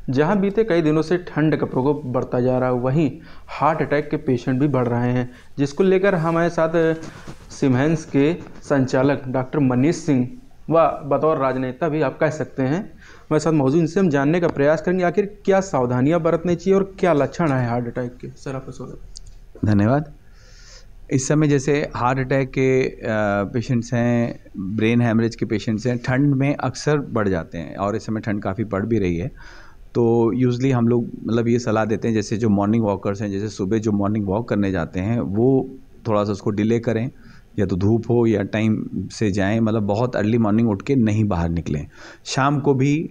जहां बीते कई दिनों से ठंड का प्रकोप बढ़ता जा रहा है, वहीं हार्ट अटैक के पेशेंट भी बढ़ रहे हैं, जिसको लेकर हमारे साथ सिमहेंस के संचालक डॉक्टर मनीष सिंह व बतौर राजनेता भी आप कह सकते हैं हमारे साथ मौजूद। इनसे हम जानने का प्रयास करेंगे आखिर क्या सावधानियां बरतनी चाहिए और क्या लक्षण है हार्ट अटैक के। सर, आपका स्वागत। धन्यवाद। इस समय जैसे हार्ट अटैक के पेशेंट्स हैं, ब्रेन हैमरेज के पेशेंट्स हैं, ठंड में अक्सर बढ़ जाते हैं और इस समय ठंड काफ़ी बढ़ भी रही है। तो यूजुअली हम लोग मतलब ये सलाह देते हैं, जैसे जो मॉर्निंग वॉकर्स हैं, जैसे सुबह जो मॉर्निंग वॉक करने जाते हैं वो थोड़ा सा उसको डिले करें, या तो धूप हो या टाइम से जाएं, मतलब बहुत अर्ली मॉर्निंग उठ के नहीं बाहर निकलें। शाम को भी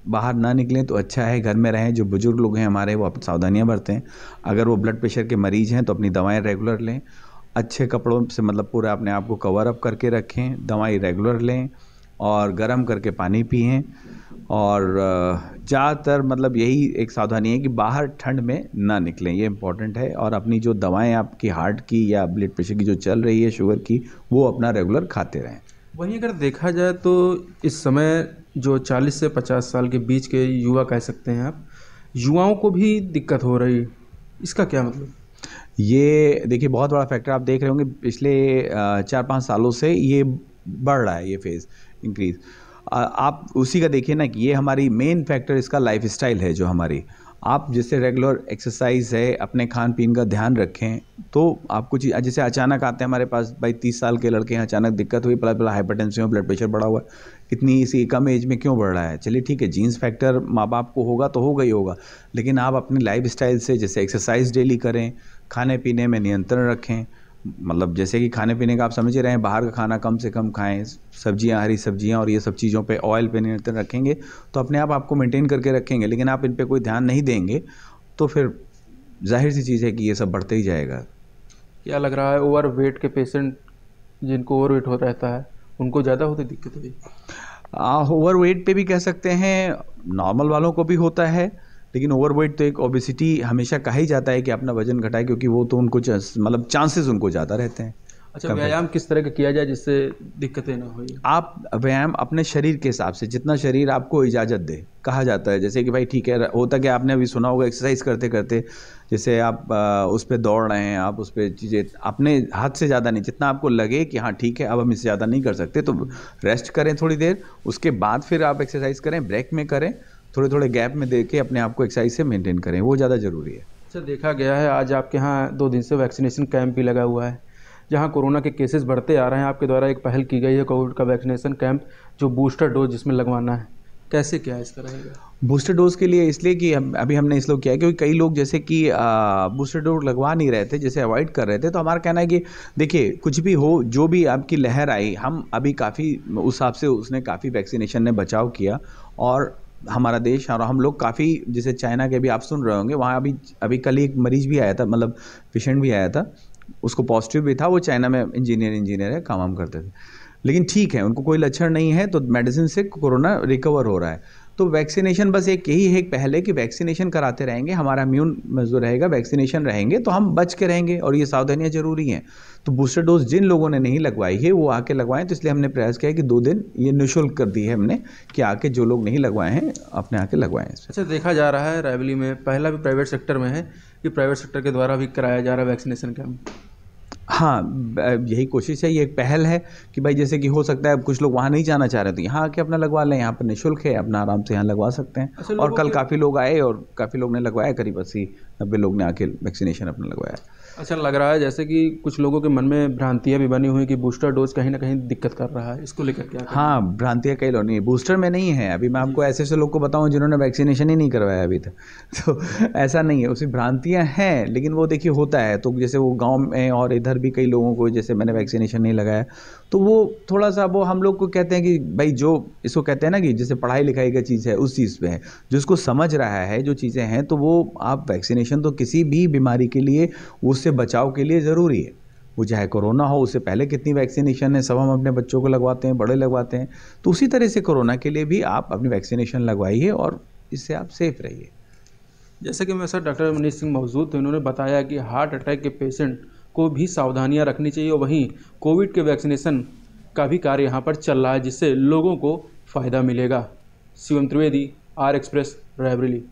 बाहर ना निकलें तो अच्छा है, घर में रहें। जो बुजुर्ग लोग हैं हमारे, वो अपनी सावधानियाँ बरतें। अगर वो ब्लड प्रेशर के मरीज़ हैं तो अपनी दवाएँ रेगुलर लें। अच्छे कपड़ों से मतलब पूरा अपने आप को कवर अप करके रखें, दवाई रेगुलर लें और गर्म करके पानी पिएं। और ज़्यादातर मतलब यही एक सावधानी है कि बाहर ठंड में ना निकलें, ये इम्पॉर्टेंट है। और अपनी जो दवाएं आपकी हार्ट की या ब्लड प्रेशर की जो चल रही है, शुगर की, वो अपना रेगुलर खाते रहें। वहीं अगर देखा जाए तो इस समय जो 40 से 50 साल के बीच के युवा कह सकते हैं आप, युवाओं को भी दिक्कत हो रही, इसका क्या मतलब? ये देखिए बहुत बड़ा फैक्टर आप देख रहे होंगे, पिछले 4-5 सालों से ये बढ़ रहा है, ये फेज़ इंक्रीज़। आप उसी का देखिए ना कि ये हमारी मेन फैक्टर इसका लाइफस्टाइल है। जो हमारी आप जैसे रेगुलर एक्सरसाइज है, अपने खान पीन का ध्यान रखें, तो आपको जैसे अचानक आते हैं हमारे पास भाई 30 साल के लड़के हैं, अचानक दिक्कत हुई, पला हाइपरटेंशन, ब्लड प्रेशर बढ़ा हुआ है, इतनी सी कम एज में क्यों बढ़ रहा है? चलिए ठीक है, जीन्स फैक्टर माँ बाप को होगा तो होगा ही होगा, लेकिन आप अपनी लाइफस्टाइल से जैसे एक्सरसाइज डेली करें, खाने पीने में नियंत्रण रखें। मतलब जैसे कि खाने पीने का आप समझ ही रहे हैं, बाहर का खाना कम से कम खाएं, सब्जियां, हरी सब्जियां और ये सब चीज़ों पे, ऑयल पे नियंत्रण रखेंगे तो अपने आप आपको मेंटेन करके रखेंगे। लेकिन आप इन पे कोई ध्यान नहीं देंगे तो फिर जाहिर सी चीज़ है कि ये सब बढ़ते ही जाएगा। क्या लग रहा है ओवर वेट के पेशेंट, जिनको ओवर वेट हो रहता है, उनको ज़्यादा होती दिक्कत हुई? ओवर वेट पे भी कह सकते हैं, नॉर्मल वालों को भी होता है, लेकिन ओवरवेट तो एक ओबेसिटी हमेशा कहा ही जाता है कि अपना वजन घटाए, क्योंकि वो तो उनको मतलब चांसेस उनको ज़्यादा रहते हैं। अच्छा, व्यायाम किस तरह का किया जाए जिससे दिक्कतें ना हो? आप व्यायाम अपने शरीर के हिसाब से, जितना शरीर आपको इजाज़त दे, कहा जाता है। जैसे कि भाई ठीक है, होता कि आपने अभी सुना होगा एक्सरसाइज करते करते, जैसे आप उस पर दौड़ रहे हैं, आप उस पर चीज़ें अपने हाथ से ज़्यादा नहीं, जितना आपको लगे कि हाँ ठीक है अब हम इससे ज़्यादा नहीं कर सकते तो रेस्ट करें थोड़ी देर, उसके बाद फिर आप एक्सरसाइज करें, ब्रेक में करें, थोड़े थोड़े गैप में दे के अपने आप को एक्सरसाइज से मेंटेन करें, वो ज़्यादा ज़रूरी है। अच्छा, देखा गया है आज आपके यहाँ 2 दिन से वैक्सीनेशन कैंप भी लगा हुआ है, जहाँ कोरोना के केसेस बढ़ते आ रहे हैं। आपके द्वारा एक पहल की गई है कोविड का वैक्सीनेशन कैंप, जो बूस्टर डोज जिसमें लगवाना है, कैसे क्या इसका रहेगा? बूस्टर डोज के लिए इसलिए कि अभी हमने इसलिए किया है क्योंकि कई लोग जैसे कि बूस्टर डोज लगवा नहीं रहे थे, जैसे अवॉइड कर रहे थे। तो हमारा कहना है कि देखिए कुछ भी हो, जो भी आपकी लहर आई, हम अभी काफ़ी उस हिसाब से उसने काफ़ी वैक्सीनेशन ने बचाव किया और हमारा देश और हम लोग काफ़ी, जैसे चाइना के भी आप सुन रहे होंगे, वहाँ अभी कल एक मरीज भी आया था, मतलब पेशेंट भी आया था, उसको पॉजिटिव भी था, वो चाइना में इंजीनियर है, काम वाम करते थे, लेकिन ठीक है, उनको कोई लक्षण नहीं है, तो मेडिसिन से कोरोना रिकवर हो रहा है। तो वैक्सीनेशन बस एक यही है, पहले कि वैक्सीनेशन कराते रहेंगे, हमारा इम्यून जो रहेगा, वैक्सीनेशन रहेंगे तो हम बच के रहेंगे और ये सावधानियां जरूरी हैं। तो बूस्टर डोज जिन लोगों ने नहीं लगवाई है वो आके लगवाएं। तो इसलिए हमने प्रयास किया है कि 2 दिन ये निःशुल्क कर दी है हमने, कि आके जो लोग नहीं लगवाए हैं अपने आके लगवाएं। अच्छा, देखा जा रहा है रायबरेली में पहला भी प्राइवेट सेक्टर में है कि प्राइवेट सेक्टर के द्वारा भी कराया जा रहा है वैक्सीनेशन कैंप। हाँ, यही कोशिश है, ये एक पहल है कि भाई जैसे कि हो सकता है कुछ लोग वहाँ नहीं जाना चाह रहे, तो यहाँ आके अपना लगवा लें, यहाँ पर निःशुल्क है, अपना आराम से यहाँ लगवा सकते हैं। अच्छा, और कल काफ़ी लोग आए और काफ़ी लोग ने लगवाया, करीब 80-90 लोग ने आके वैक्सीनेशन अपना लगवाया। अच्छा, लग रहा है जैसे कि कुछ लोगों के मन में भ्रांतियां भी बनी हुई कि बूस्टर डोज कहीं ना कहीं दिक्कत कर रहा है, इसको लेकर क्या? हाँ, भ्रांतियाँ कई लोग नहीं, बूस्टर में नहीं है। अभी मैं आपको ऐसे ऐसे लोग को बताऊं जिन्होंने वैक्सीनेशन ही नहीं करवाया अभी तक, तो ऐसा नहीं है, उसमें भ्रांतियाँ हैं, लेकिन वो देखिए होता है। तो जैसे वो गांव में और इधर भी कई लोगों को, जैसे मैंने वैक्सीनेशन नहीं लगाया, तो वो थोड़ा सा वो हम लोग को कहते हैं कि भाई जो इसको कहते हैं ना कि जैसे पढ़ाई लिखाई का चीज़ है, उस चीज़ पे है, जो इसको समझ रहा है, जो चीज़ें हैं, तो वो आप वैक्सीनेशन तो किसी भी बीमारी के लिए, उससे बचाव के लिए ज़रूरी है। वो चाहे कोरोना हो, उससे पहले कितनी वैक्सीनेशन है, सब हम अपने बच्चों को लगवाते हैं, बड़े लगवाते हैं। तो उसी तरह से कोरोना के लिए भी आप अपनी वैक्सीनेशन लगवाइए और इससे आप सेफ रहिए। जैसे कि मेरे साथ डॉक्टर मनीष सिंह मौजूद थे, उन्होंने बताया कि हार्ट अटैक के पेशेंट को भी सावधानियां रखनी चाहिए, और वहीं कोविड के वैक्सीनेशन का भी कार्य यहाँ पर चल रहा है, जिससे लोगों को फ़ायदा मिलेगा। Shivam Trivedi, R Express, Raebareli.